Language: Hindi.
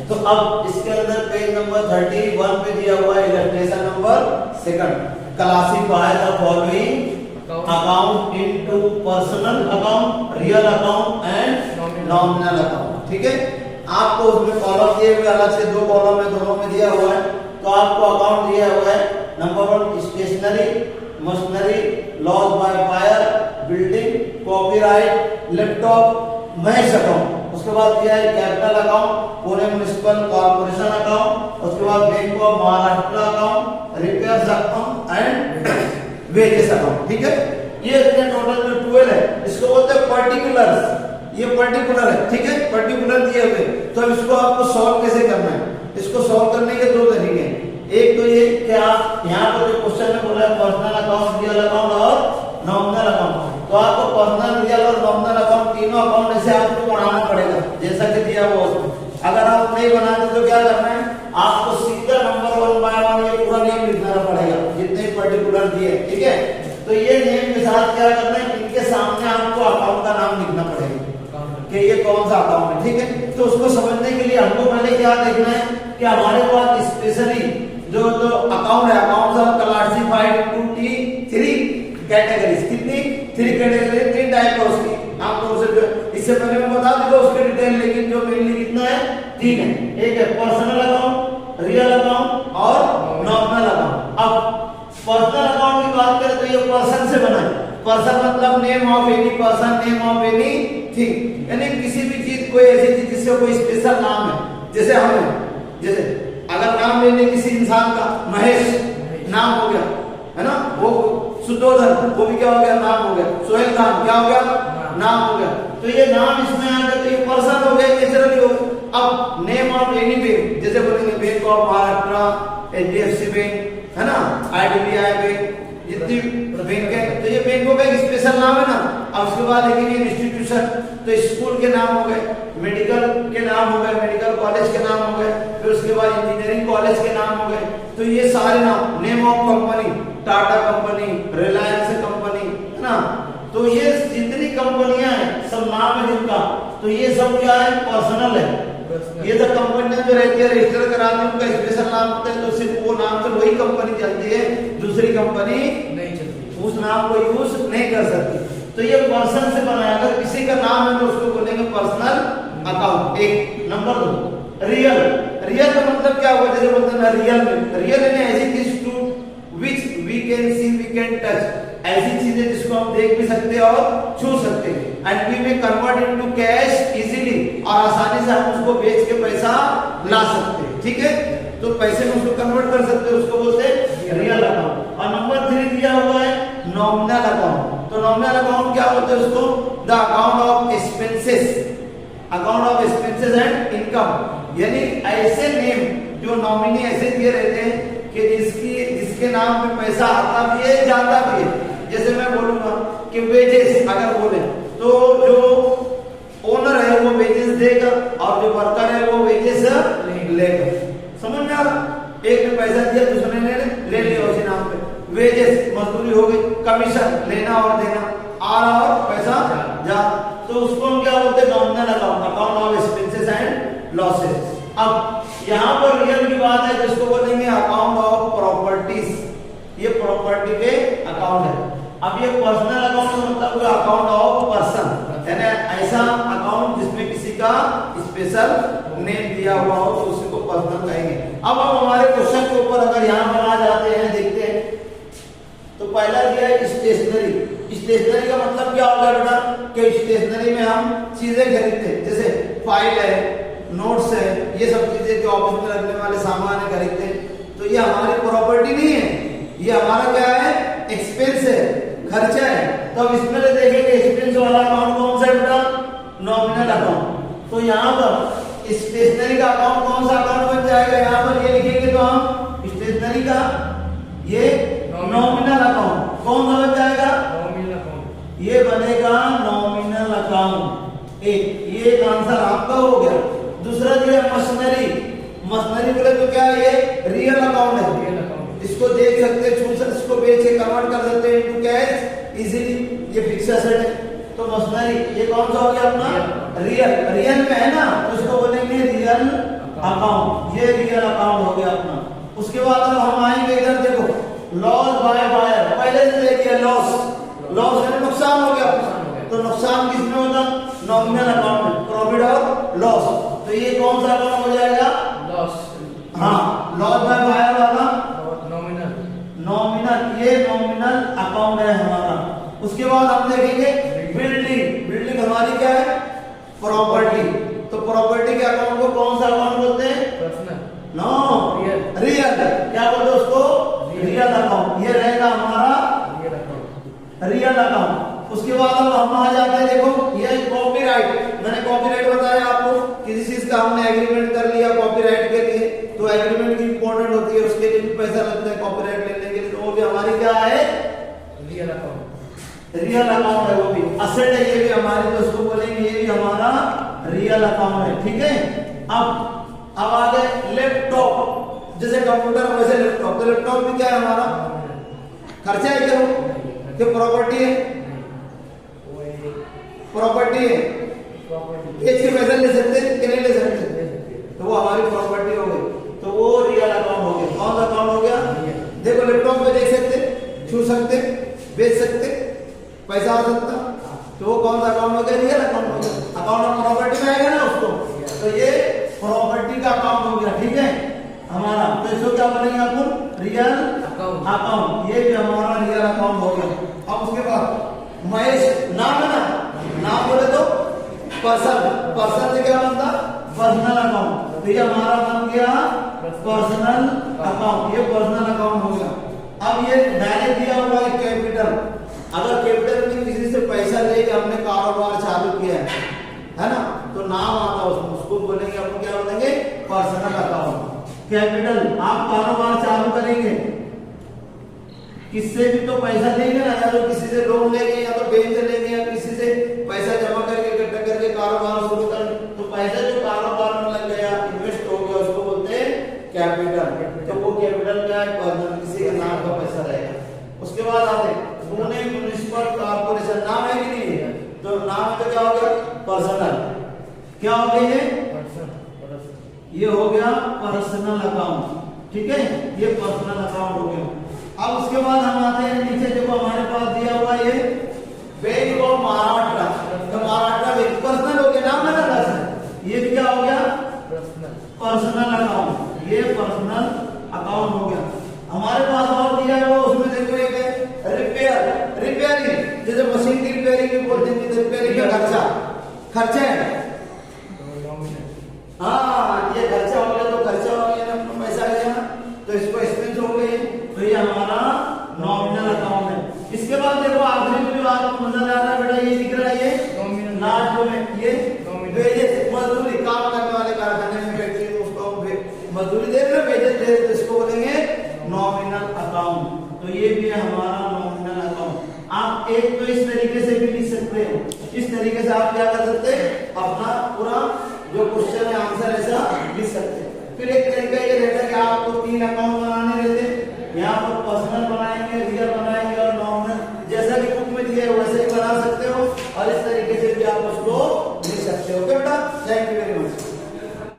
तो अब इसके अंदर पेज नंबर 31 पे दिया हुआ है illustration number 2, classify the following account into personal account, real account and nominal account. ठीक है, आपको उसमें कॉलम दिए हुए अलग से 2 कॉलम में दोनों में दिया हुआ है। तो आपको अकाउंट दिया हुआ है number 1 stationery, machinery, loss by fire, building, copyright, laptop, match account. उसके बाद दिया है capital account, Pune municipal corporation account, उसके बाद bank of Maharashtra account, repairs account and wages account. ठीक है, ये इतने टोटल जो 12 है इसको बोलते हैं पर्टिकुलर्स। ये पर्टिकुलर है, ठीक है, पर्टिकुलर दिए हुए। तो अब इसको आपको सॉल्व कैसे करना है? इसको सॉल्व करने के 2 तरीके हैं। एक तो ये कि आप यहाँ पर जो क्वेश्चन में बोला है पर्सनल अकाउंट, रियल अकाउंट और नॉमिनल अकाउंट, तो आपको पर्सनल, रियल और नॉमिनल अकाउंट तीनों अकाउंट ऐसे आपको बनाना पड़ेगा जैसा कि दिया हुआ उसमें। अगर आप नहीं बनाते तो क्या करना है, आपको सीधा नंबर 1 बाय 1 ये पूरा नेम लिखना पड़ेगा जितने पर्टिकुलर दिए। ठीक है, तो ये नेम के साथ क्या करना है, इनके सामने आपको अकाउंट का नाम लिखना पड़ेगा कि ये कौन सा अकाउंट है। ठीक है, तो उसको समझने के लिए हमको पहले क्या देखना है कि हमारे पास स्पेशली जो अकाउंट है, account of classified into 3 categories. कितनी? 3 कैटेगरी, 3 टाइप है उसकी। आपको उसे इससे पहले मैं बता दूंगा उसके डिटेल, लेकिन जो मेनली कितना है 3 है। एक है पर्सनल अकाउंट, रियल अकाउंट और नॉमिनल अकाउंट। अब पर्सनल अकाउंट की बात करें तो ये पर्सन से बना है। पर्सन मतलब name of any person, name of any thing, यानी किसी भी चीज, कोई ऐसी चीज जिससे कोई स्पेशल नाम है। जैसे हम, जैसे अगर नाम लेने किसी इंसान का, महेश नाम हो गया है ना, वो सुदोधन, वो भी क्या हो गया, नाम हो गया। सोहेल खान क्या हो गया, नाम हो गया। तो ये नाम इसमें आ गया तो ये पर्सन हो गया, नेचुरली हो गया। अब नेम ऑफ एनी बैंक, जैसे बोलेंगे bank of Maharashtra, HDFC bank है ना, IDBI बैंक, जितनी बैंक है तो ये बैंकों का एक स्पेशल नाम है ना। अब उसके बाद लेकिन ये इंस्टीट्यूशन, तो स्कूल के नाम हो गए, मेडिकल के नाम हो गए, मेडिकल कॉलेज के नाम हो गए, फिर उसके बाद इंजीनियरिंग कॉलेज के नाम हो गए। तो ये सारे नाम, name of company, Tata company, Reliance company है ना, तो ये जितनी कंपनियां हैं सब नाम है जिनका, तो ये सब क्या है, पर्सनल है। ये तो कंपनियां जो रहती है रजिस्टर कराती है उनका स्पेशल नाम होता है, तो सिर्फ वो नाम से वही कंपनी चलती है, दूसरी कंपनी नहीं चलती, उस नाम को यूज नहीं कर सकती। तो ये पर्सन से बनाया, अगर किसी का नाम है तो उसको बोलेंगे पर्सनल अकाउंट। एक नंबर 2 रियल। रियल का मतलब क्या हुआ, जैसे बोलते हैं रियल में, रियल यानी ऐसी चीज to which we can see, we can touch, ऐसी चीजें जिसको हम देख भी सकते हैं और छू सकते हैं। एंड वी में कन्वर्ट इनटू कैश इजीली, और आसानी से हम उसको बेच के पैसा ला सकते हैं। ठीक है, तो पैसे में उसको कन्वर्ट कर सकते हैं, उसको बोलते हैं रियल अकाउंट। और नंबर 3 दिया हुआ है नॉमिनल अकाउंट। तो नॉमिनल अकाउंट क्या होता है, उसको the account of expenses, account of expenses and income, यानी ऐसे नेम जो नॉमिनी ऐसे दिए रहते हैं कि जिसके नाम पे पैसा आता भी है, जाता भी है। जैसे मैं बोलूंगा कि वेजेस अगर बोले तो जो ओनर है वो वेजेस देगा और जो वर्कर है वो वेजेस लेगा। समझ में आ रहा? एक ने पैसा दिया, दूसरे ने ले लिया उसी नाम पे। वेजेस मजदूरी हो गई, कमीशन लेना और देना, आ रहा और पैसा जा, तो उसको हम क्या बोलते हैं, nominal account, account of expenses and losses. अब यहाँ पर रियल की बात है, जिसको बोलेंगे अकाउंट ऑफ प्रॉपर्टीज, ये प्रॉपर्टी के अकाउंट है। अब ये पर्सनल अकाउंट का मतलब अकाउंट ऑफ पर्सन, यानी ऐसा अकाउंट जिसमें किसी का स्पेशल नेम दिया हुआ हो तो उसी को पर्सनल कहेंगे। अब हम हमारे क्वेश्चन के ऊपर अगर यहाँ पर आ जाते हैं, देखते हैं, तो पहला दिया है स्टेशनरी। स्टेशनरी का मतलब क्या होगा बेटा, कि स्टेशनरी में हम चीजें खरीदते हैं, जैसे फाइल है, नोट्स है, ये सब चीजें जो ऑफिस में रखने वाले सामान है खरीदते हैं। तो ये हमारी प्रॉपर्टी नहीं है, ये हमारा क्या है, एक्सपेंस है, खर्चा है। तो अब इसमें देखेंगे एक्सपेंस वाला अकाउंट कौन सा है बेटा, नॉमिनल अकाउंट। तो यहाँ पर स्टेशनरी का अकाउंट कौन सा अकाउंट बन जाएगा, यहाँ पर ये लिखेंगे तो हम स्टेशनरी का ये नॉमिनल अकाउंट कौन सा बन जाएगा, नॉमिनल अकाउंट, ये बनेगा नॉमिनल अकाउंट। एक आंसर आपका हो गया। दूसरा दिया मशीनरी। मशीनरी बोले तो क्या है, ये रियल अकाउंट है, रियल अकाउंट, इसको देख सकते हैं, छू सकते, इसको बेच के कन्वर्ट कर सकते हैं इनटू कैश इजीली, ये फिक्स एसेट है। तो मशीनरी ये कौन सा हो गया अपना, रियल। रियल में है ना, तो इसको बोलेंगे रियल अकाउंट, ये रियल अकाउंट हो गया अपना। उसके बाद अब हम आएंगे इधर, देखो लॉस बाय बायर, पहले से देखिए लॉस, लॉस है नुकसान हो गया, तो नुकसान किसमें होगा, नॉमिनल अकाउंट में, प्रॉफिट और लॉस। तो ये कौन सा अकाउंट हो जाएगा, लॉस। हाँ, लॉस बाय बायर वाला नॉमिनल, नॉमिनल, ये नॉमिनल अकाउंट है हमारा। उसके बाद हम देखेंगे बिल्डिंग, बिल्डिंग हमारी क्या है, प्रॉपर्टी। तो प्रॉपर्टी के अकाउंट को कौन सा अकाउंट बोलते हैं, पर्सनल, नो रियल, क्या बोलते हैं उसको, रियल अकाउंट। ये रहेगा हमारा रियल अकाउंट। उसके बाद अब हम आ जाते हैं, देखो ये कॉपीराइट, मैंने कॉपीराइट बताया आपको, किसी चीज का हमने एग्रीमेंट कर लिया कॉपीराइट के लिए, तो एग्रीमेंट की इंपॉर्टेंट होती है, उसके लिए भी पैसा लगता है कॉपीराइट लेने के लिए, तो वो भी हमारी क्या है, रियल अकाउंट, रियल अकाउंट है, वो भी असेट है, ये भी हमारी, तो उसको बोलेंगे ये भी हमारा रियल अकाउंट है, ठीक है। अब आ गए लैपटॉप, जैसे कंप्यूटर वैसे लैपटॉप, तो लैपटॉप भी क्या है हमारा, खर्चा है क्या, वो प्रॉपर्टी है, प्रॉपर्टी है, इसके पैसा ले सकते हैं कि नहीं ले सकते, तो वो हमारी प्रॉपर्टी हो गई, तो वो रियल अकाउंट हो गया। कौन सा अकाउंट हो गया, देखो लैपटॉप पे देख सकते, छू सकते, बेच सकते, पैसा आ सकता, तो वो कौन सा अकाउंट हो गया, रियल अकाउंट हो गया। अकाउंट ऑफ प्रॉपर्टी में आएगा ना उसको, तो ये प्रॉपर्टी का अकाउंट हो गया, ठीक है हमारा। तो इसको क्या बोलेंगे अपन, रियल अकाउंट, ये भी हमारा रियल अकाउंट हो गया। अब उसके बाद महेश नाम है ना, नाम बोले तो पर्सन, पर्सन से क्या बनता, पर्सनल अकाउंट, तो ये हमारा बन गया पर्सनल अकाउंट, ये पर्सनल अकाउंट हो गया। अब ये डायरेक्ट दिया हुआ है कैपिटल, अगर कैपिटल में किसी से पैसा लेके हमने कारोबार चालू किया है ना, तो नाम आता है उसको, उसको बोलेंगे अपन, क्या बोलेंगे, पर्सनल अकाउंट। कैपिटल, आप कारोबार चालू करेंगे, किससे भी तो पैसा लेंगे ना, या तो किसी से लोन लेंगे, या तो बैंक से लेंगे, या किसी से पैसा जमा करके इकट्ठा करके कारोबार शुरू कर, तो पैसा जो कारोबार में लग गया, इन्वेस्ट हो गया, उसको बोलते हैं कैपिटल। तो वो कैपिटल क्या है, पर्सनल, किसी के नाम का पैसा रहेगा। उसके बाद आते पुणे म्युनिसिपल कॉर्पोरेशन, नाम है कि नहीं, तो नाम तो क्या हो गया, पर्सनल, क्या हो गया ये हो गया पर्सनल अकाउंट, ठीक है, ये पर्सनल अकाउंट हो गया। अब उसके बाद हम आते हैं नीचे, देखो हमारे पास दिया हुआ ये बैंक ऑफ महाराष्ट्र, तो महाराष्ट्र बैंक पर्सनल हो गया, नाम है ना, ये क्या हो गया, पर्सनल अकाउंट, ये पर्सनल अकाउंट हो गया। हमारे पास और दिया है, उसमें देखो एक है रिपेयर, रिपेयरिंग, जैसे मशीन की रिपेयरिंग भी बोलते हैं, रिपेयरिंग का खर्चा, खर्चा है, हाँ ये खर्चा हो गया, तो खर्चा हो गया ना, पैसा गया ना, तो इसको एक्सपेंस हो गई, तो ये हमारा नॉमिनल अकाउंट है। इसके बाद देखो आखिरी में जो आपको नजर आ रहा है बेटा, ये दिख रहा है, ये लास्ट में ये वेजेस, मजदूरी, काम करने वाले कारखाने में फैक्ट्री में उसको मजदूरी दे रहे, वेजेस दे रहे, तो इसको बोलेंगे नॉमिनल अकाउंट। तो ये भी है हमारा नॉमिनल अकाउंट। आप एक तो इस तरीके से भी लिख सकते हो, इस तरीके से आप क्या कर सकते हैं, अपना पूरा जो क्वेश्चन है आंसर ऐसा लिख सकते हैं। फिर एक तरीका ये रहता है कि आपको 3 अकाउंट बनाने रहते हैं, यहाँ पर पर्सनल